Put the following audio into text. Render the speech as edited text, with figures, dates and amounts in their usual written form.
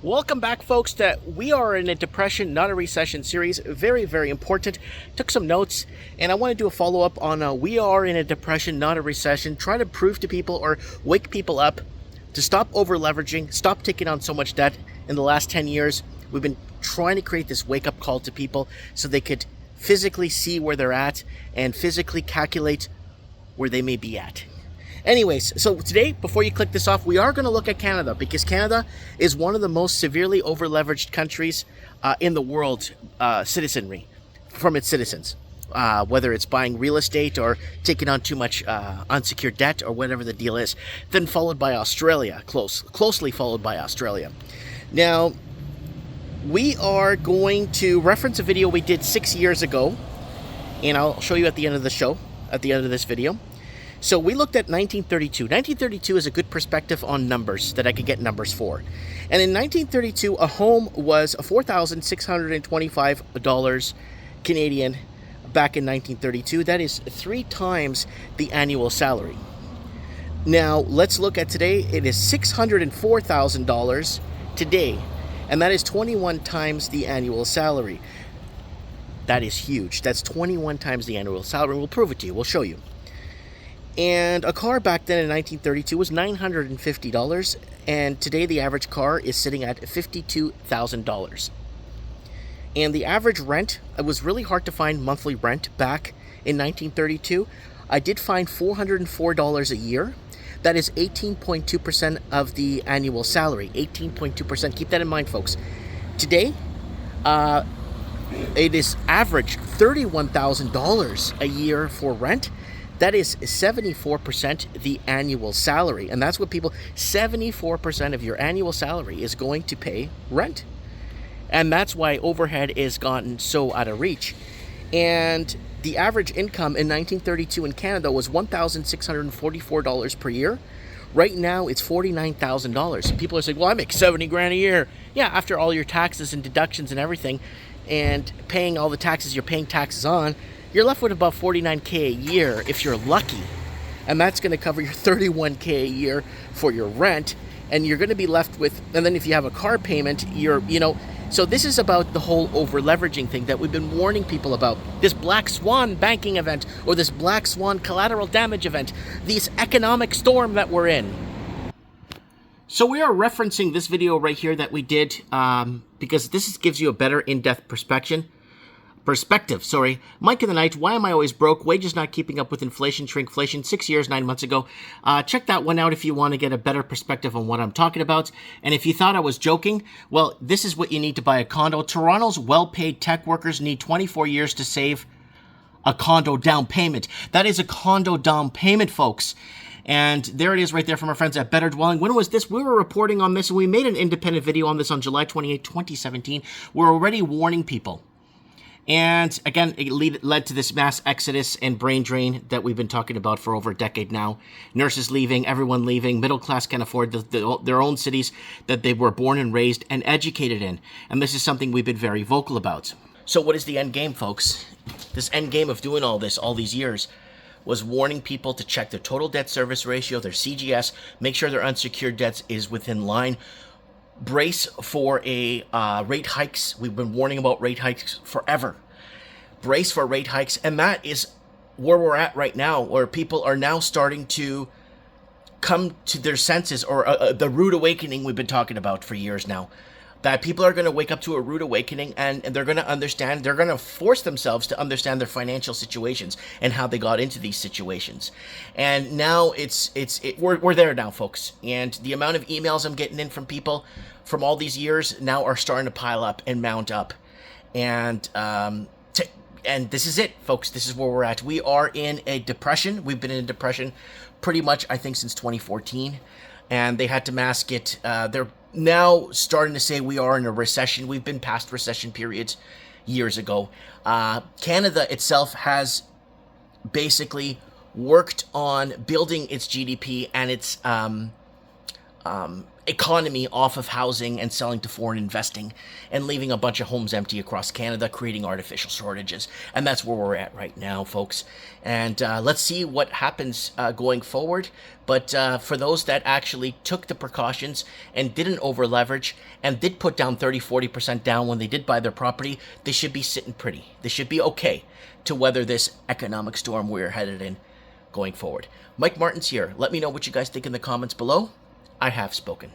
Welcome back, folks, to We Are in a Depression, Not a Recession series. Very, very important. Took some notes, and I want to do a follow-up on We Are in a Depression, Not a Recession. Try to prove to people or wake people up to stop over-leveraging, stop taking on so much debt. In the last 10 years, we've been trying to create this wake-up call to people so they could physically see where they're at and physically calculate where they may be at. Anyways, so today, before you click this off, we are going to look at Canada, because Canada is one of the most severely over-leveraged countries in the world, citizenry, from its citizens. Whether it's buying real estate or taking on too much unsecured debt or whatever the deal is. Then followed by Australia, closely followed by Australia. Now, we are going to reference a video we did 6 years ago, and I'll show you at the end of the show, at the end of this video. So we looked at 1932. 1932 is a good perspective on numbers that I could get numbers for. And in 1932, a home was $4,625 Canadian back in 1932. That is 3 times the annual salary. Now, let's look at today. It is $604,000 today, and that is 21 times the annual salary. That is huge. That's 21 times the annual salary. We'll prove it to you. We'll show you. And a car back then in 1932 was $950, and today the average car is sitting at $52,000. And the average rent, it was really hard to find monthly rent back in 1932. I did find $404 a year. That is 18.2% of the annual salary. 18.2%. Keep that in mind, folks. Today, it is average $31,000 a year for rent. That is 74% the annual salary. And that's what people, 74% of your annual salary is going to pay rent. And that's why overhead is gotten so out of reach. And the average income in 1932 in Canada was $1,644 per year. Right now, it's $49,000. People are saying, well, I make 70 grand a year. Yeah, after all your taxes and deductions and everything, and paying all the taxes you're paying taxes on, you're left with about $49K a year if you're lucky. And that's going to cover your $31K a year for your rent. And you're going to be left with, and then if you have a car payment, so this is about the whole over-leveraging thing that we've been warning people about. This black swan banking event, or this black swan collateral damage event, this economic storm that we're in. So we are referencing this video right here that we did because this gives you a better in-depth perspective. Mike in the night, why am I always broke? Wages not keeping up with inflation, shrinkflation, 6 years, 9 months ago. Check that one out if you want to get a better perspective on what I'm talking about. And if you thought I was joking, well, this is what you need to buy a condo. Toronto's well-paid tech workers need 24 years to save a condo down payment. That is a condo down payment, folks. And there it is right there from our friends at Better Dwelling. When was this? We were reporting on this, and we made an independent video on this on July 28, 2017. We're already warning people. And again, it led to this mass exodus and brain drain that we've been talking about for over a decade now. Nurses leaving, everyone leaving, middle class can't afford their own cities that they were born and raised and educated in. And this is something we've been very vocal about. So what is the end game, folks? This end game of doing all this all these years was warning people to check their total debt service ratio, their CGS, make sure their unsecured debts is within line. Brace for rate hikes. We've been warning about rate hikes forever. Brace for rate hikes, and that is where we're at right now, where people are now starting to come to their senses, or the rude awakening we've been talking about for years now. That people are going to wake up to a rude awakening, and they're going to understand, they're going to force themselves to understand their financial situations and how they got into these situations. And now we're there now, folks. And the amount of emails I'm getting in from people from all these years now are starting to pile up and mount up. And this is it, folks. This is where we're at. We are in a depression. We've been in a depression pretty much, I think, since 2014. And they had to mask it. They're now starting to say we are in a recession. We've been past recession periods years ago. Canada itself has basically worked on building its GDP and its economy off of housing and selling to foreign investing and leaving a bunch of homes empty across Canada, creating artificial shortages. And that's where we're at right now, folks. And let's see what happens going forward. But for those that actually took the precautions and didn't over leverage and did put down 30-40% down when they did buy their property, they should be sitting pretty. They should be okay to weather this economic storm we're headed in going forward. Mike Martin's here. Let me know what you guys think in the comments below. I have spoken.